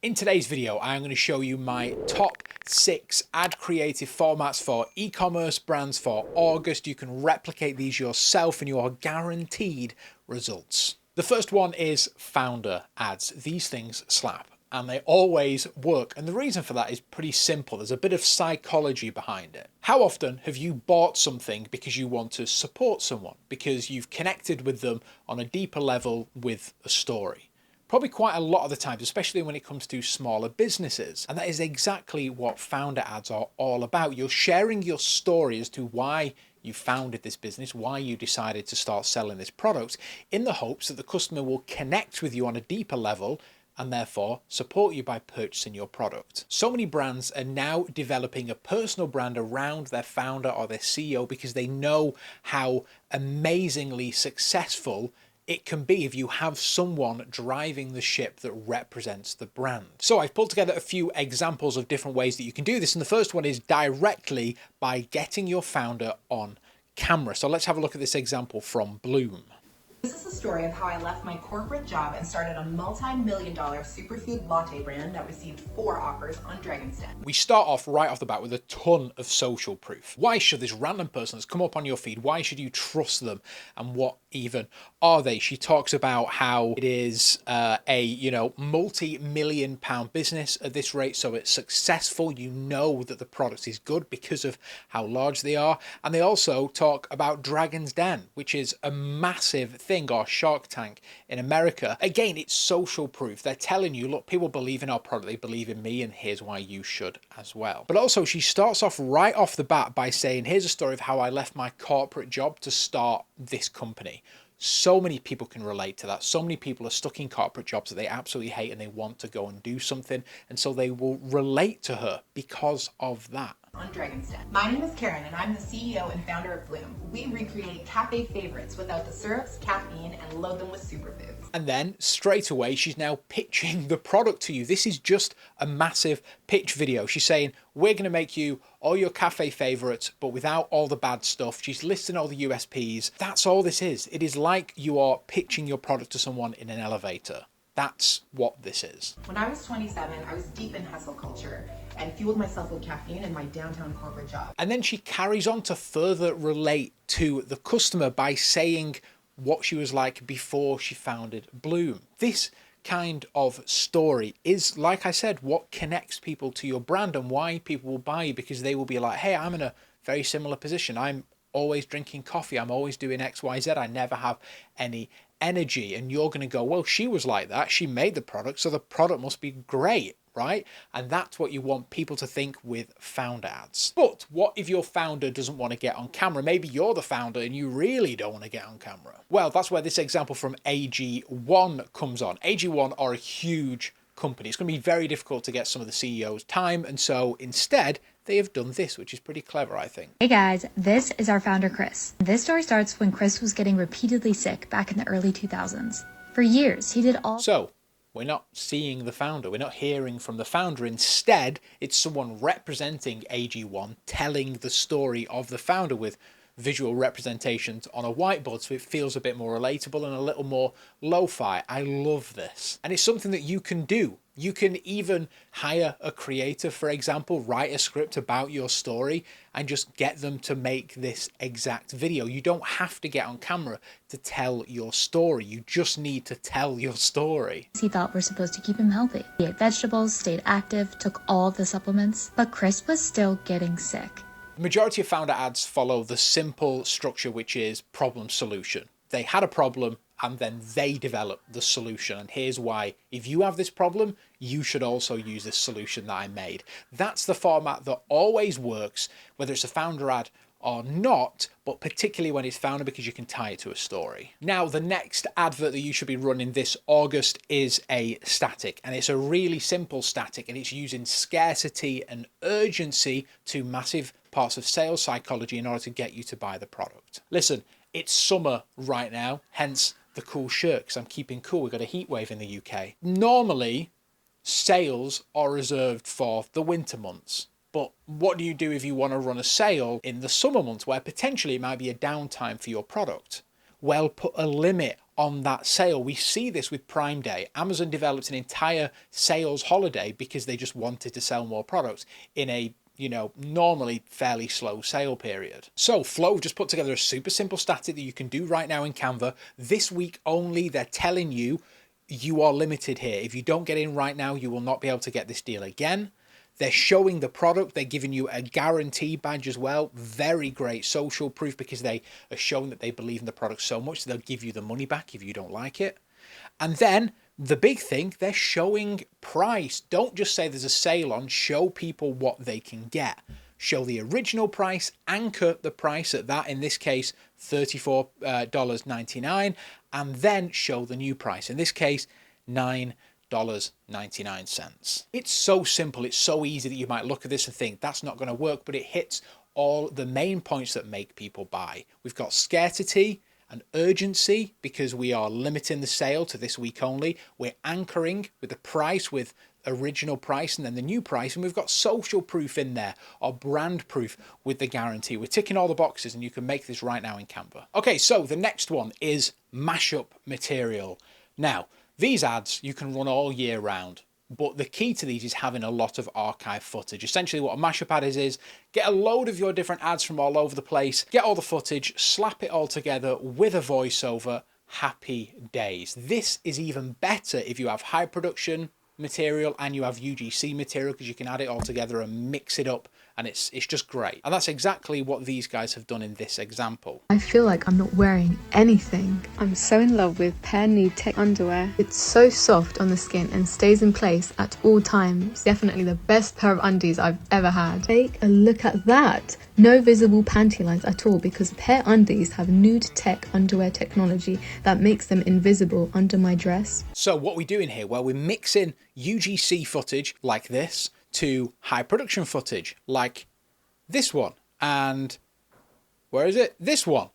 In today's video, I'm going to show you my top 6 ad creative formats for e-commerce brands for August. You can replicate these yourself and you are guaranteed results. The first one is founder ads. These things slap and they always work. And the reason for that is pretty simple. There's a bit of psychology behind it. How often have you bought something because you want to support someone, because you've connected with them on a deeper level with a story? Probably quite a lot of the times, especially when it comes to smaller businesses. And that is exactly what founder ads are all about. You're sharing your story as to why you founded this business, why you decided to start selling this product, in the hopes that the customer will connect with you on a deeper level and therefore support you by purchasing your product. So many brands are now developing a personal brand around their founder or their CEO because they know how amazingly successful it can be if you have someone driving the ship that represents the brand. So I've pulled together a few examples of different ways that you can do this. And the first one is directly by getting your founder on camera. So let's have a look at this example from Bloom. This is the story of how I left my corporate job and started a multi-million-dollar superfood latte brand that received 4 offers on Dragon's Den. We start off right off the bat with a ton of social proof. Why should this random person that's come up on your feed, why should you trust them? And what even are they? She talks about how it is a multi-million pound business at this rate, so it's successful. You know that the product is good because of how large they are. And they also talk about Dragon's Den, which is a massive thing, or Shark Tank in America. Again, it's social proof. They're telling you, look, people believe in our product, they believe in me, and here's why you should as well. But also she starts off right off the bat by saying, here's a story of how I left my corporate job to start this company. So many people can relate to that. So many people are stuck in corporate jobs that they absolutely hate and they want to go and do something. And so they will relate to her because of that. On Dragon's Den. My name is Karen and I'm the CEO and founder of Bloom. We recreate cafe favorites without the syrups, caffeine, and load them with superfoods. And then straight away, she's now pitching the product to you. This is just a massive pitch video. She's saying, we're going to make you all your cafe favorites, but without all the bad stuff. She's listing all the USPs. That's all this is. It is like you are pitching your product to someone in an elevator. That's what this is. When I was 27, I was deep in hustle culture and fueled myself with caffeine in my downtown corporate job. And then she carries on to further relate to the customer by saying what she was like before she founded Bloom. This kind of story is, like I said, what connects people to your brand and why people will buy you, because they will be like, hey, I'm in a very similar position. I'm always drinking coffee. I'm always doing X, Y, Z. I never have any energy. And you're going to go, well, she was like that. She made the product, so the product must be great, right? And that's what you want people to think with founder ads. But what if your founder doesn't want to get on camera? Maybe you're the founder and you really don't want to get on camera. Well, that's where this example from AG1 comes on. AG1 are a huge company. It's going to be very difficult to get some of the CEO's time. And so instead, they have done this, which is pretty clever, I think. Hey guys, this is our founder, Chris. This story starts when Chris was getting repeatedly sick back in the early 2000s. For years, he did all... So, we're not seeing the founder. We're not hearing from the founder. Instead, it's someone representing AG1 telling the story of the founder with visual representations on a whiteboard, so it feels a bit more relatable and a little more lo-fi. I love this. And it's something that you can do. You can even hire a creator, for example, write a script about your story and just get them to make this exact video. You don't have to get on camera to tell your story. You just need to tell your story. He thought were supposed to keep him healthy. He ate vegetables, stayed active, took all the supplements, but Chris was still getting sick. The majority of founder ads follow the simple structure, which is problem solution. They had a problem and then they develop the solution. And here's why. If you have this problem, you should also use this solution that I made. That's the format that always works, whether it's a founder ad or not, but particularly when it's founder, because you can tie it to a story. Now, the next advert that you should be running this August is a static, and it's a really simple static, and it's using scarcity and urgency to massive parts of sales psychology in order to get you to buy the product. Listen, it's summer right now, hence the cool shirt, because I'm keeping cool. We've got a heat wave in the UK. Normally, sales are reserved for the winter months. But what do you do if you want to run a sale in the summer months where potentially it might be a downtime for your product? Well, put a limit on that sale. We see this with Prime Day. Amazon developed an entire sales holiday because they just wanted to sell more products in a normally fairly slow sale period. So Flow have just put together a super simple static that you can do right now in Canva. This week only, they're telling you, you are limited here. If you don't get in right now, you will not be able to get this deal again. They're showing the product. They're giving you a guarantee badge as well. Very great social proof because they are showing that they believe in the product so much that they'll give you the money back if you don't like it. And then the big thing, they're showing price. Don't just say there's a sale on, show people what they can get. Show the original price, anchor the price at that, in this case, $34.99, and then show the new price. In this case, $9.99. It's so simple. It's so easy that you might look at this and think that's not going to work, but it hits all the main points that make people buy. We've got scarcity and urgency because we are limiting the sale to this week only. We're anchoring with the price, with original price and then the new price, and we've got social proof in there, or brand proof with the guarantee. We're ticking all the boxes, and you can make this right now in Canva. Okay, so the next one is mashup material. Now, these ads you can run all year round, but the key to these is having a lot of archive footage. Essentially what a mashup ad is get a load of your different ads from all over the place, get all the footage, slap it all together with a voiceover, happy days. This is even better if you have high production material and you have UGC material, because you can add it all together and mix it up, and it's just great. And that's exactly what these guys have done in this example. I feel like I'm not wearing anything. I'm so in love with Pair Nude Tech underwear. It's so soft on the skin and stays in place at all times. Definitely the best pair of undies I've ever had. Take a look at that. No visible panty lines at all, because Pair undies have Nude Tech underwear technology that makes them invisible under my dress. So what we're doing here, well, we're mixing UGC footage like this to high production footage like this one, and where is it? This one.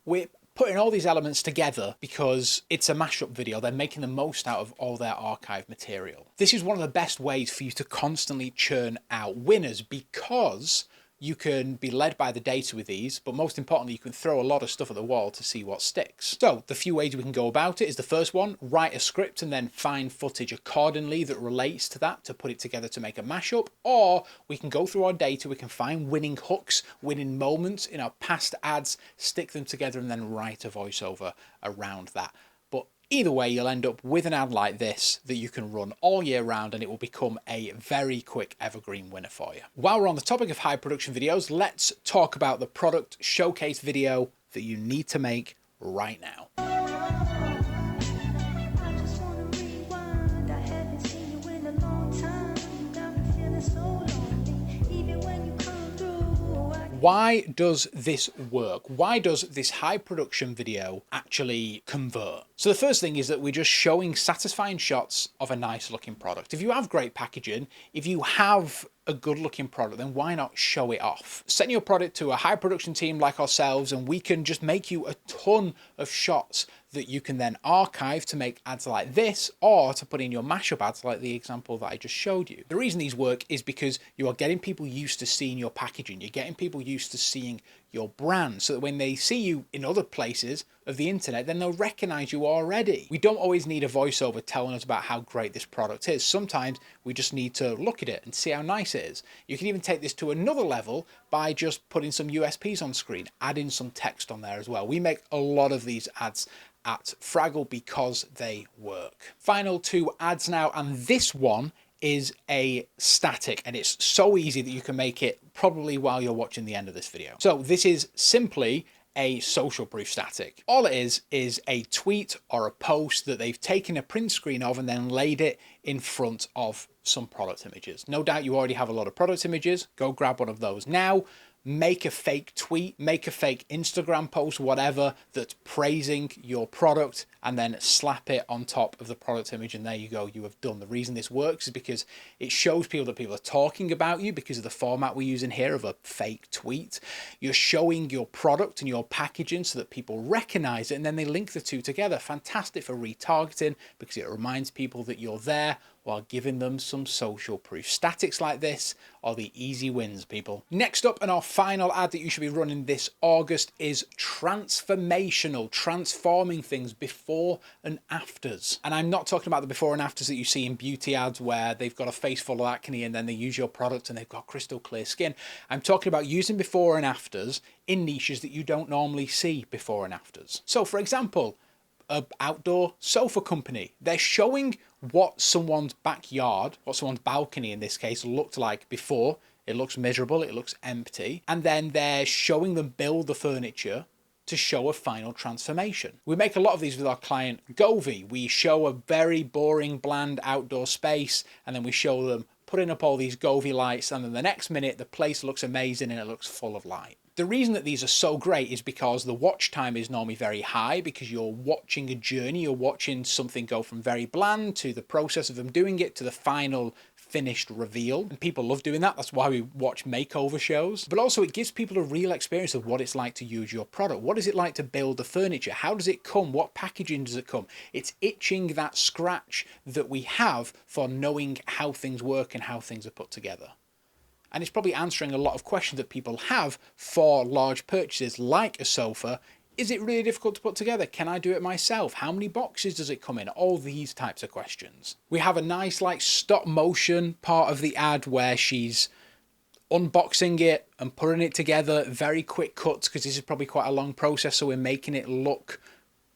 We're putting all these elements together because it's a mashup video. They're making the most out of all their archive material. This is one of the best ways for you to constantly churn out winners, because you can be led by the data with these, but most importantly, you can throw a lot of stuff at the wall to see what sticks. So the few ways we can go about it is the first one, write a script and then find footage accordingly that relates to that to put it together to make a mashup. Or we can go through our data, we can find winning hooks, winning moments in our past ads, stick them together and then write a voiceover around that. Either way, you'll end up with an ad like this that you can run all year round, and it will become a very quick evergreen winner for you. While we're on the topic of high production videos, let's talk about the product showcase video that you need to make right now. Why does this work? Why does this high production video actually convert? So the first thing is that we're just showing satisfying shots of a nice looking product. If you have great packaging, if you have a good looking product, then why not show it off? Send your product to a high production team like ourselves, and we can just make you a ton of shots that you can then archive to make ads like this, or to put in your mashup ads like the example that I just showed you. The reason these work is because you are getting people used to seeing your packaging. You're getting people used to seeing your brand, so that when they see you in other places of the internet, then they'll recognize you already. We don't always need a voiceover telling us about how great this product is. Sometimes we just need to look at it and see how nice it is. You can even take this to another level by just putting some USPs on screen, adding some text on there as well. We make a lot of these ads at Fraggle because they work. Final two ads now, and this one is a static, and it's so easy that you can make it probably while you're watching the end of this video. So this is simply a social proof static. All it is a tweet or a post that they've taken a print screen of and then laid it in front of some product images. No doubt you already have a lot of product images. Go grab one of those now. Make a fake tweet, make a fake Instagram post, whatever, that's praising your product, and then slap it on top of the product image, and there you go, you have done. The reason this works is because it shows people that people are talking about you because of the format we use in here of a fake tweet. You're showing your product and your packaging so that people recognize it, and then they link the two together. Fantastic for retargeting because it reminds people that you're there while giving them some social proof. Statics like this are the easy wins, people. Next up, and our final ad that you should be running this August is transformational, transforming things before and afters. And I'm not talking about the before and afters that you see in beauty ads where they've got a face full of acne and then they use your product and they've got crystal clear skin. I'm talking about using before and afters in niches that you don't normally see before and afters. So for example, an outdoor sofa company, they're showing what someone's backyard, what someone's balcony in this case, looked like before. It looks miserable, it looks empty, and then they're showing them build the furniture to show a final transformation. We make a lot of these with our client Govey. We show a very boring, bland outdoor space, and then we show them putting up all these Govey lights, and then the next minute the place looks amazing and it looks full of light. The reason that these are so great is because the watch time is normally very high, because you're watching a journey, you're watching something go from very bland to the process of them doing it to the final finished reveal. And people love doing that. That's why we watch makeover shows. But also it gives people a real experience of what it's like to use your product. What is it like to build the furniture? How does it come? What packaging does it come? It's itching that scratch that we have for knowing how things work and how things are put together. And it's probably answering a lot of questions that people have for large purchases like a sofa. Is it really difficult to put together? Can I do it myself? How many boxes does it come in? All these types of questions. We have a nice like stop motion part of the ad where she's unboxing it and putting it together, very quick cuts, because this is probably quite a long process, so we're making it look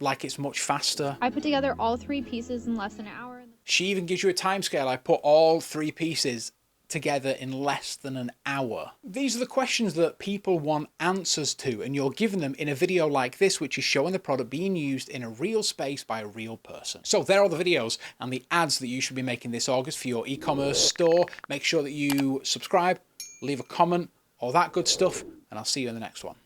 like it's much faster. I put together all 3 pieces in less than an hour. She even gives you a time scale. I put all 3 pieces together in less than an hour. These are the questions that people want answers to, and you're giving them in a video like this, which is showing the product being used in a real space by a real person. So there are the videos and the ads that you should be making this August for your e-commerce store. Make sure that you subscribe, leave a comment, all that good stuff, and I'll see you in the next one.